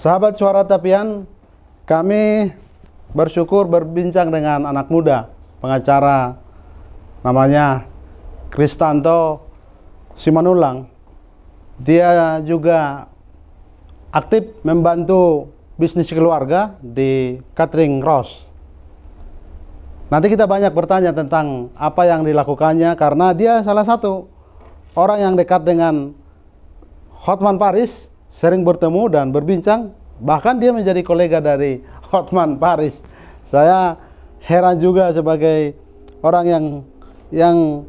Sahabat Suara Tapian, kami bersyukur berbincang dengan anak muda, pengacara namanya Kristanto Simanulang. Dia juga aktif membantu bisnis keluarga di Catering Rose. Nanti kita banyak bertanya tentang apa yang dilakukannya karena dia salah satu orang yang dekat dengan Hotman Paris, sering bertemu dan berbincang, bahkan dia menjadi kolega dari Hotman Paris. Saya heran juga sebagai orang yang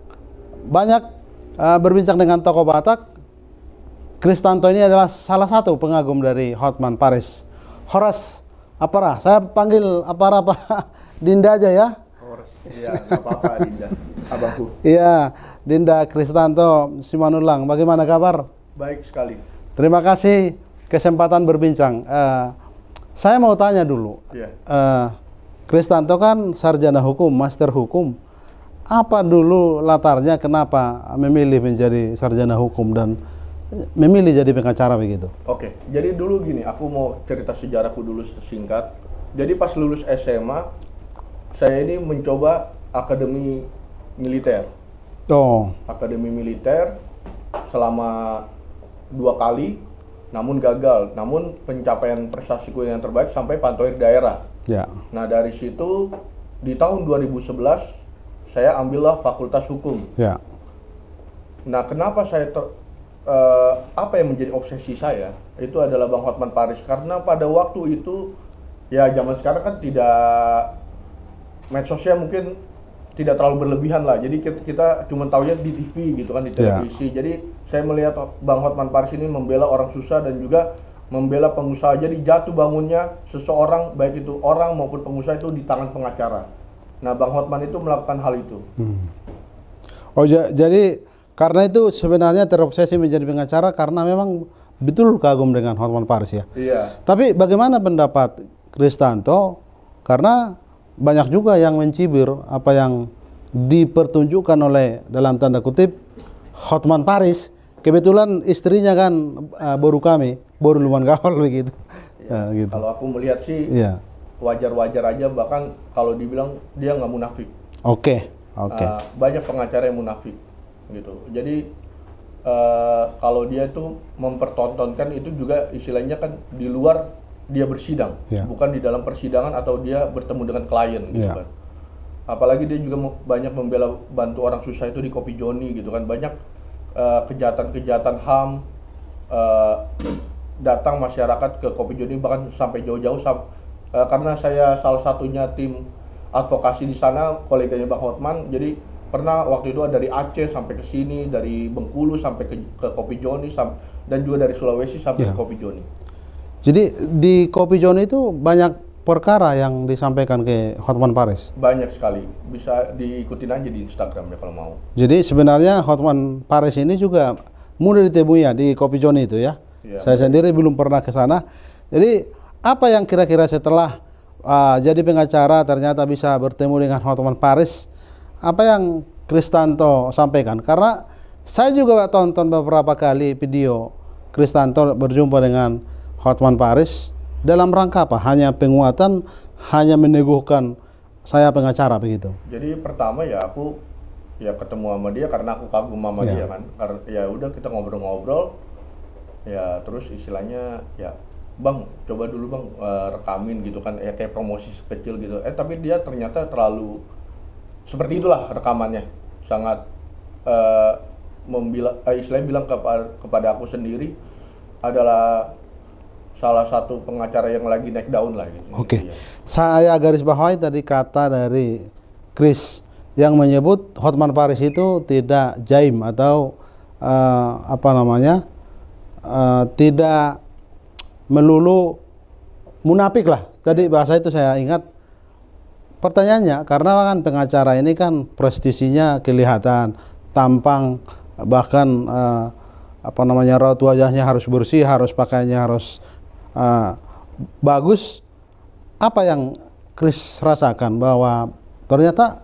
banyak berbincang dengan tokoh Batak. Kristanto ini adalah salah satu pengagum dari Hotman Paris. Horas Apara, saya panggil Apara Pak Dinda aja ya. Horas, iya nggak apa-apa Dinda, abangku. Iya, Dinda Kristanto Simanulang, bagaimana kabar? Baik sekali. Terima kasih kesempatan berbincang. Saya mau tanya dulu, Kristanto kan sarjana hukum, master hukum. Apa dulu latarnya kenapa memilih menjadi sarjana hukum dan memilih jadi pengacara begitu? Oke, jadi dulu gini, aku mau cerita sejarahku dulu singkat. Jadi pas lulus SMA, saya ini mencoba akademi militer. Oh. Akademi militer selama 2 kali, namun gagal. Namun pencapaian prestasiku yang terbaik sampai Pantoir daerah. Ya. Nah dari situ di tahun 2011 saya ambillah Fakultas Hukum. Ya. Nah kenapa saya apa yang menjadi obsesi saya itu adalah Bang Hotman Paris, karena pada waktu itu ya zaman sekarang kan tidak, medsosnya mungkin tidak terlalu berlebihan lah, jadi kita cuma tahunya di TV gitu kan, di televisi. Jadi saya melihat Bang Hotman Paris ini membela orang susah dan juga membela pengusaha. Jadi jatuh bangunnya seseorang, baik itu orang maupun pengusaha, itu di tangan pengacara. Nah Bang Hotman itu melakukan hal itu. Oh jadi karena itu sebenarnya terobsesi menjadi pengacara karena memang betul kagum dengan Hotman Paris ya. Iya. Tapi bagaimana pendapat Kristanto? Karena banyak juga yang mencibir apa yang dipertunjukkan oleh dalam tanda kutip Hotman Paris. Kebetulan istrinya kan boru kami, boru luman gaul begitu. Ya, gitu. Kalau aku melihat sih wajar-wajar aja, bahkan kalau dibilang dia nggak munafik. Oke. Banyak pengacara yang munafik gitu. Jadi kalau dia itu mempertontonkan itu juga istilahnya kan di luar dia bersidang, bukan di dalam persidangan atau dia bertemu dengan klien gitu kan. Apalagi dia juga banyak membela bantu orang susah itu di Kopi Joni gitu kan. Banyak kejahatan-kejahatan HAM, datang masyarakat ke Kopi Joni bahkan sampai jauh-jauh, karena saya salah satunya tim advokasi di sana, koleganya Bang Hotman. Jadi pernah waktu itu dari Aceh sampai ke sini, dari Bengkulu sampai ke Kopi Joni, dan juga dari Sulawesi sampai ke Kopi Joni. Jadi di Kopi Joni itu banyak perkara yang disampaikan ke Hotman Paris? Banyak sekali, bisa diikutin aja di Instagram ya kalau mau. Jadi sebenarnya Hotman Paris ini juga mudah ditemui ya di Kopi Joni itu ya? Saya sendiri belum pernah ke sana. Jadi apa yang kira-kira setelah jadi pengacara ternyata bisa bertemu dengan Hotman Paris, apa yang Kristanto sampaikan? Karena saya juga tonton beberapa kali video Kristanto berjumpa dengan Hotman Paris. Dalam rangka apa? Hanya penguatan, hanya meneguhkan saya pengacara begitu. Jadi pertama ya aku ketemu sama dia karena aku kagum sama dia kan. Ya udah kita ngobrol-ngobrol. Ya terus istilahnya ya Bang, coba dulu Bang rekamin gitu kan, ya kayak promosi kecil gitu. Tapi dia ternyata terlalu seperti itulah rekamannya. Sangat istilahnya bilang kepada aku sendiri adalah salah satu pengacara yang lagi naik daun lah gitu. Oke. Saya garis bawahi tadi kata dari Chris yang menyebut Hotman Paris itu tidak jaim atau tidak melulu munafik lah. Tadi bahasa itu saya ingat. Pertanyaannya, karena kan pengacara ini kan prestisinya kelihatan, tampang, bahkan apa namanya, raut wajahnya harus bersih, harus pakaiannya harus bagus. Apa yang Chris rasakan bahwa ternyata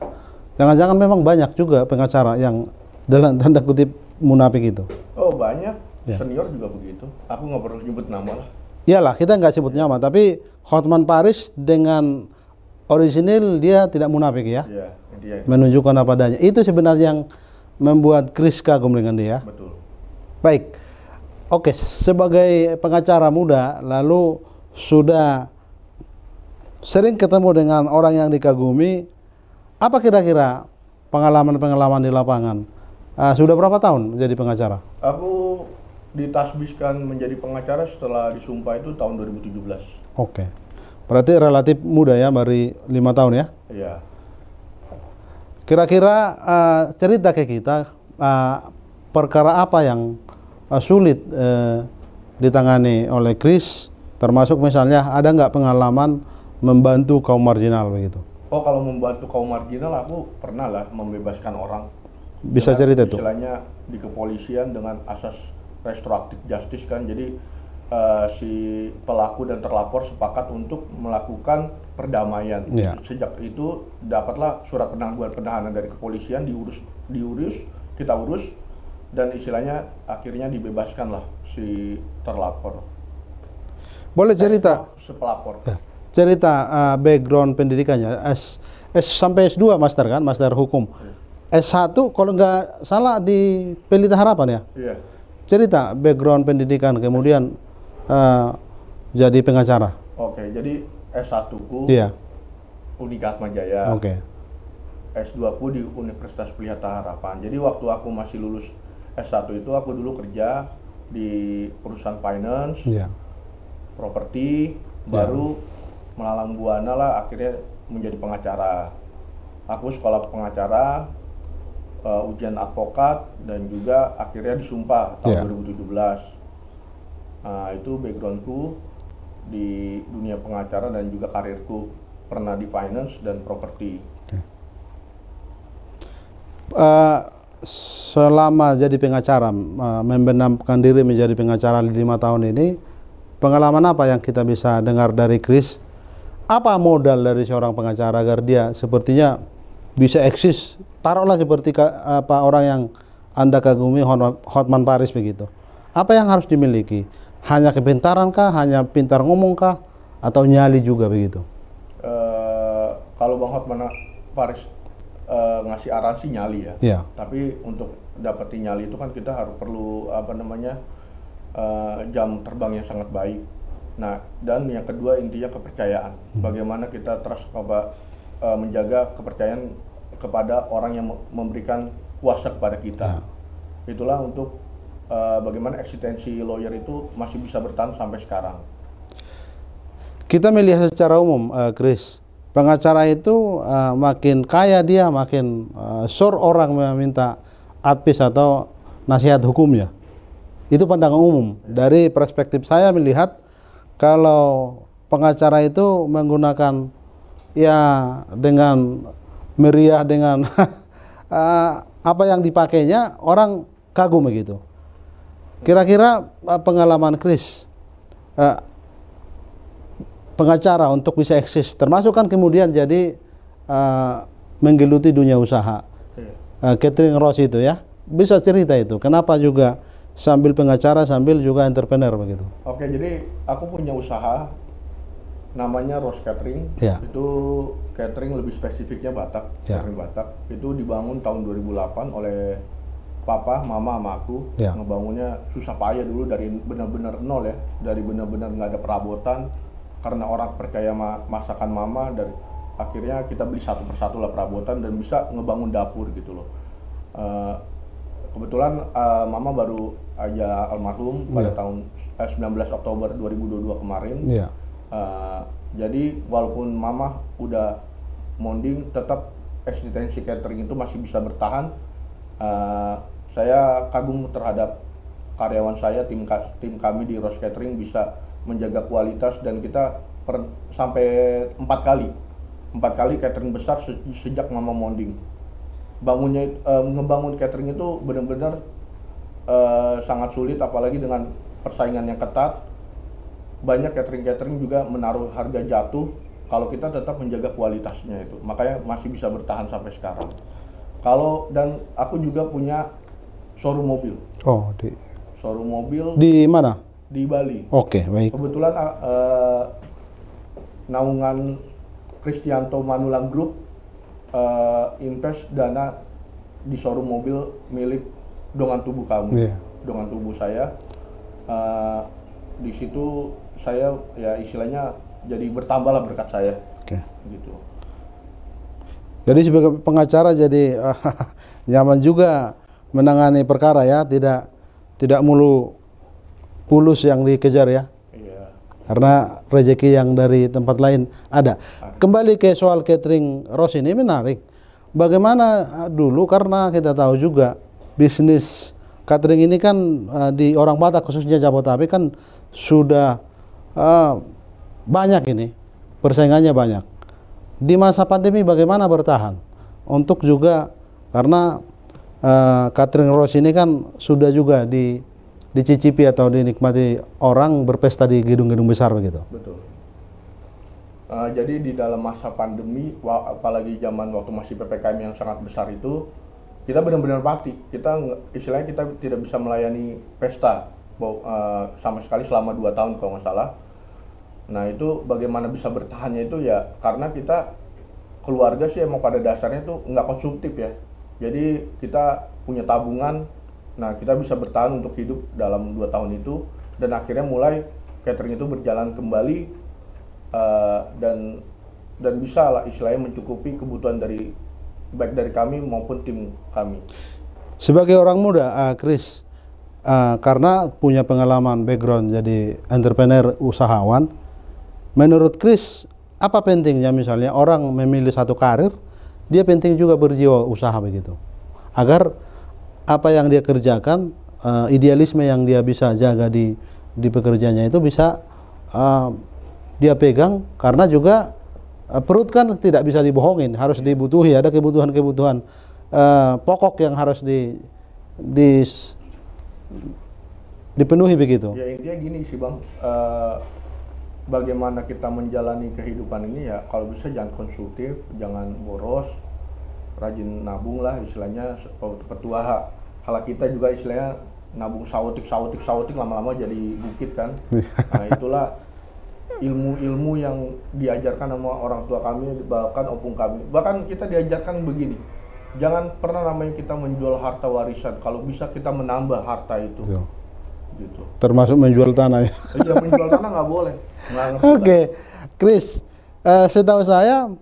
jangan-jangan memang banyak juga pengacara yang dalam tanda kutip munafik itu? Oh banyak, Ya. senior juga begitu. Aku nggak perlu nyebut nama lah. Iyalah, kita nggak sebut nama, tapi Hotman Paris dengan orisinil dia tidak munafik ya, Iya, dia menunjukkan apa adanya. Itu sebenarnya yang membuat Chris kagum dengan dia. betul. Baik, oke, sebagai pengacara muda, lalu sudah sering ketemu dengan orang yang dikagumi, apa kira-kira pengalaman-pengalaman di lapangan? Sudah berapa tahun jadi pengacara? Aku ditasbihkan menjadi pengacara setelah disumpah itu tahun 2017. Oke, berarti relatif muda ya, baru 5 tahun ya? Iya. Kira-kira cerita ke kita perkara apa yang sulit ditangani oleh Chris, termasuk misalnya ada nggak pengalaman membantu kaum marginal begitu? Oh kalau membantu kaum marginal aku pernah lah membebaskan orang. Bisa Dengan cerita itu? Istilahnya di kepolisian dengan asas restoratif justice kan, jadi si pelaku dan terlapor sepakat untuk melakukan perdamaian. Ya. Sejak itu dapatlah surat penangguhan penahanan dari kepolisian, diurus, kita urus, dan istilahnya akhirnya dibebaskan lah si terlapor. Boleh cerita? Sepelapor. Ya. Cerita background pendidikannya, sampai S2 master kan, master hukum. S1 kalau nggak salah di Pelita Harapan ya? Iya. Cerita background pendidikan, kemudian jadi pengacara. Oke, jadi S1 ku Iya. Unika Atma Jaya. Oke. S2 ku di Universitas Pelita Harapan. Jadi waktu aku masih lulus S1 itu aku dulu kerja di perusahaan finance, Iya. properti, baru melalang buana lah akhirnya menjadi pengacara. Aku sekolah pengacara, ujian advokat, dan juga akhirnya disumpah tahun 2017. Nah, itu backgroundku di dunia pengacara dan juga karirku pernah di finance dan properti. Selama jadi pengacara, membenamkan diri menjadi pengacara 5 tahun ini, pengalaman apa yang kita bisa dengar dari Chris? Apa modal dari seorang pengacara agar dia sepertinya bisa eksis? Taruhlah seperti apa orang yang Anda kagumi, Hotman Paris begitu. Apa yang harus dimiliki? Hanya kepintaran kah? Hanya pintar ngomong kah? Atau nyali juga begitu? Kalau Bang Hotman Paris ngasih arahan sih nyali ya. Iya. Tapi untuk dapetin nyali itu kan kita harus perlu jam terbang yang sangat baik. Nah, dan yang kedua intinya kepercayaan. Bagaimana kita trust menjaga kepercayaan kepada orang yang memberikan kuasa kepada kita. Itulah untuk bagaimana eksistensi lawyer itu masih bisa bertahan sampai sekarang. Kita melihat secara umum, Chris, pengacara itu makin kaya dia, makin sure orang meminta advice atau nasihat hukumnya. Itu pandangan umum. Dari perspektif saya melihat, kalau pengacara itu menggunakan ya dengan meriah, dengan apa yang dipakainya, orang kagum begitu. Kira-kira pengalaman Chris, pengacara untuk bisa eksis, termasuk kan kemudian jadi menggeluti dunia usaha. Catherine Ross itu ya, bisa cerita itu, kenapa juga sambil pengacara sambil juga entrepreneur begitu? Oke, jadi aku punya usaha namanya Ross Catering. Ya. Itu catering lebih spesifiknya Batak, Ya. catering Batak. Itu dibangun tahun 2008 oleh Papa, Mama, sama aku. Ya. Ngebangunnya susah payah dulu dari benar-benar nol ya, dari benar-benar nggak ada perabotan. Karena orang percaya masakan Mama, dari akhirnya kita beli satu persatu lah perabotan dan bisa ngebangun dapur gitu loh. Kebetulan Mama baru aja almarhum pada tahun 19 Oktober 2022 kemarin. Iya. Jadi walaupun Mama udah monding, tetap eksistensi catering itu masih bisa bertahan. Saya kagum terhadap karyawan saya, tim kami di Ross Catering bisa menjaga kualitas, dan kita sampai 4 kali catering besar sejak Mama monding. Ngebangun catering itu benar-benar sangat sulit, apalagi dengan persaingan yang ketat. Banyak catering-catering juga menaruh harga jatuh kalau kita tetap menjaga kualitasnya itu. Makanya masih bisa bertahan sampai sekarang. Dan aku juga punya showroom mobil. Oh, Showroom mobil di mana? di Bali. Oke, baik. Kebetulan naungan Kristianto Manulang Group invest dana di showroom mobil milik Dongan Tubuh kamu, Dongan Tubuh saya. Di situ saya ya istilahnya jadi bertambahlah berkat saya. Gitu. Jadi sebagai pengacara jadi nyaman juga menangani perkara ya, tidak mulu pulus yang dikejar ya. Iya. Karena rezeki yang dari tempat lain ada. Kembali ke soal catering Ros ini menarik. Bagaimana dulu, karena kita tahu juga bisnis catering ini kan di orang Batak khususnya Jabodetabek kan sudah banyak ini, persaingannya banyak. Di masa pandemi bagaimana bertahan? Untuk juga karena catering Ros ini kan sudah juga dicicipi atau dinikmati orang berpesta di gedung-gedung besar begitu. Betul. Jadi di dalam masa pandemi, apalagi zaman waktu masih PPKM yang sangat besar itu, kita benar-benar mati. Istilahnya kita tidak bisa melayani pesta sama sekali selama 2 tahun kalau nggak salah. Nah itu bagaimana bisa bertahannya itu ya karena kita keluarga sih emang pada dasarnya tuh nggak konsumtif ya. Jadi kita punya tabungan, nah kita bisa bertahan untuk hidup dalam 2 tahun itu, dan akhirnya mulai catering itu berjalan kembali dan bisa lah istilahnya mencukupi kebutuhan baik dari kami maupun tim kami. Sebagai orang muda, Chris, karena punya pengalaman background jadi entrepreneur usahawan, menurut Chris apa pentingnya misalnya orang memilih satu karir, dia penting juga berjiwa usaha begitu, agar apa yang dia kerjakan, idealisme yang dia bisa jaga di pekerjaannya itu bisa dia pegang, karena juga perut kan tidak bisa dibohongin, harus dibutuhi, ada kebutuhan-kebutuhan pokok yang harus dipenuhi begitu. Ya intinya gini sih Bang, bagaimana kita menjalani kehidupan ini ya kalau bisa jangan konsumtif, jangan boros, rajin nabung lah istilahnya. Petua hala kita juga istilahnya nabung sautik lama-lama jadi bukit kan. Nah itulah ilmu-ilmu yang diajarkan sama orang tua kami, bahkan opung kami. Bahkan kita diajarkan begini, jangan pernah namanya kita menjual harta warisan, kalau bisa kita menambah harta itu. Gitu. Termasuk menjual tanah ya? Iya, menjual tanah nggak boleh. Oke, Chris, setahu saya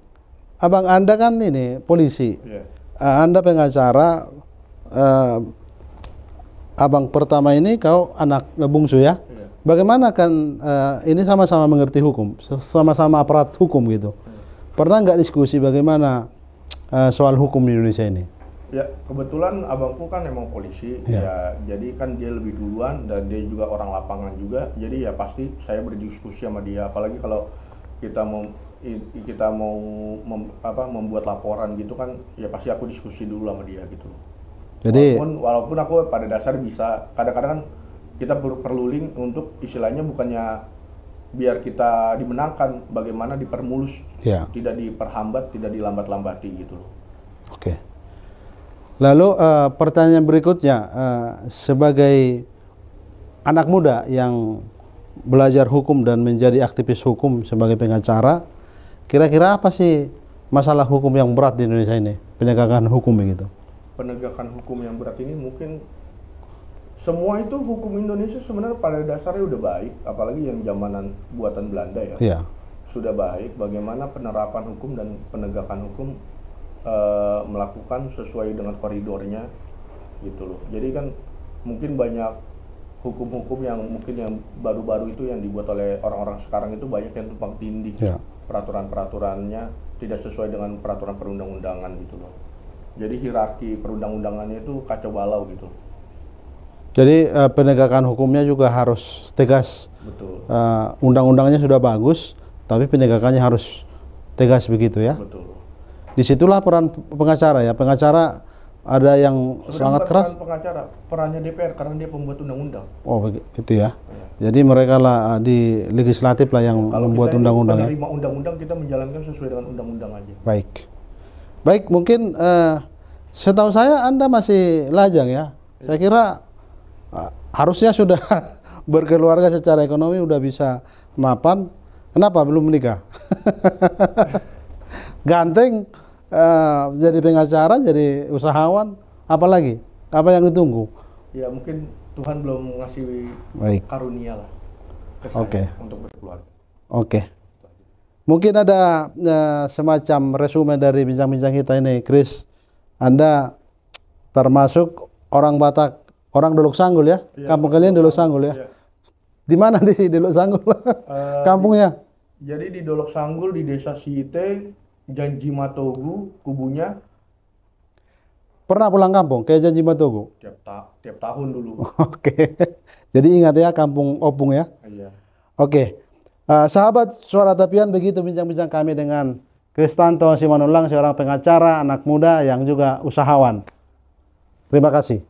abang Anda kan ini polisi, Anda pengacara, abang pertama ini kau anak bungsu ya? Bagaimana kan ini sama-sama mengerti hukum, sama-sama aparat hukum gitu. Pernah nggak diskusi bagaimana soal hukum di Indonesia ini? Ya, kebetulan abangku kan emang polisi, ya jadi kan dia lebih duluan dan dia juga orang lapangan juga. Jadi ya pasti saya berdiskusi sama dia, apalagi kalau kita mau membuat laporan gitu kan, ya pasti aku diskusi dulu sama dia gitu. Jadi walaupun aku pada dasar bisa, kadang-kadang kan kita perlu link untuk istilahnya bukannya biar kita dimenangkan, bagaimana dipermulus, tidak diperhambat, tidak dilambat-lambati gitu loh. Oke. Lalu pertanyaan berikutnya, sebagai anak muda yang belajar hukum dan menjadi aktivis hukum sebagai pengacara, kira-kira apa sih masalah hukum yang berat di Indonesia ini, penegakan hukum begitu? Penegakan hukum yang berat ini mungkin semua itu hukum Indonesia sebenarnya pada dasarnya udah baik, apalagi yang zamanan buatan Belanda ya. Sudah baik. Bagaimana penerapan hukum dan penegakan hukum melakukan sesuai dengan koridornya gitu loh. Jadi kan mungkin banyak hukum-hukum yang baru-baru itu yang dibuat oleh orang-orang sekarang itu banyak yang tumpang tindih, peraturan-peraturannya tidak sesuai dengan peraturan perundang-undangan gitu loh. Jadi hierarki perundang-undangannya itu kacau balau gitu. Jadi penegakan hukumnya juga harus tegas. Betul. Undang-undangnya sudah bagus, tapi penegakannya harus tegas begitu ya. Betul. Disitulah peran pengacara ya. Pengacara ada yang sangat keras. Peran pengacara, perannya DPR karena dia pembuat undang-undang. Oh begitu ya. Jadi mereka lah di legislatif lah yang membuat undang-undang. Kalau kita menerima undang-undang, kita menjalankan sesuai dengan undang-undang aja. Baik, mungkin setahu saya Anda masih lajang ya. Saya kira harusnya sudah berkeluarga secara ekonomi, udah bisa mapan. Kenapa belum menikah? Ganteng, jadi pengacara, jadi usahawan, apalagi? Apa yang ditunggu? Ya mungkin Tuhan belum ngasih karunia lah ke saya untuk berkeluarga. Mungkin ada semacam resume dari bincang-bincang kita ini, Chris. Anda termasuk orang Batak, orang Dolok Sanggul ya? Kampung kalian Dolok Sanggul ya? Di mana di Dolok Sanggul? Kampungnya? Jadi di Dolok Sanggul, di Desa Site, Janji Matogu, kubunya. Pernah pulang kampung ke Janji Matogu? Tiap tahun dulu. Jadi ingat ya, Kampung Opung ya? Iya. Sahabat Suara Tapian, begitu bincang-bincang kami dengan Kristanto Simanulang, seorang pengacara, anak muda yang juga usahawan. Terima kasih.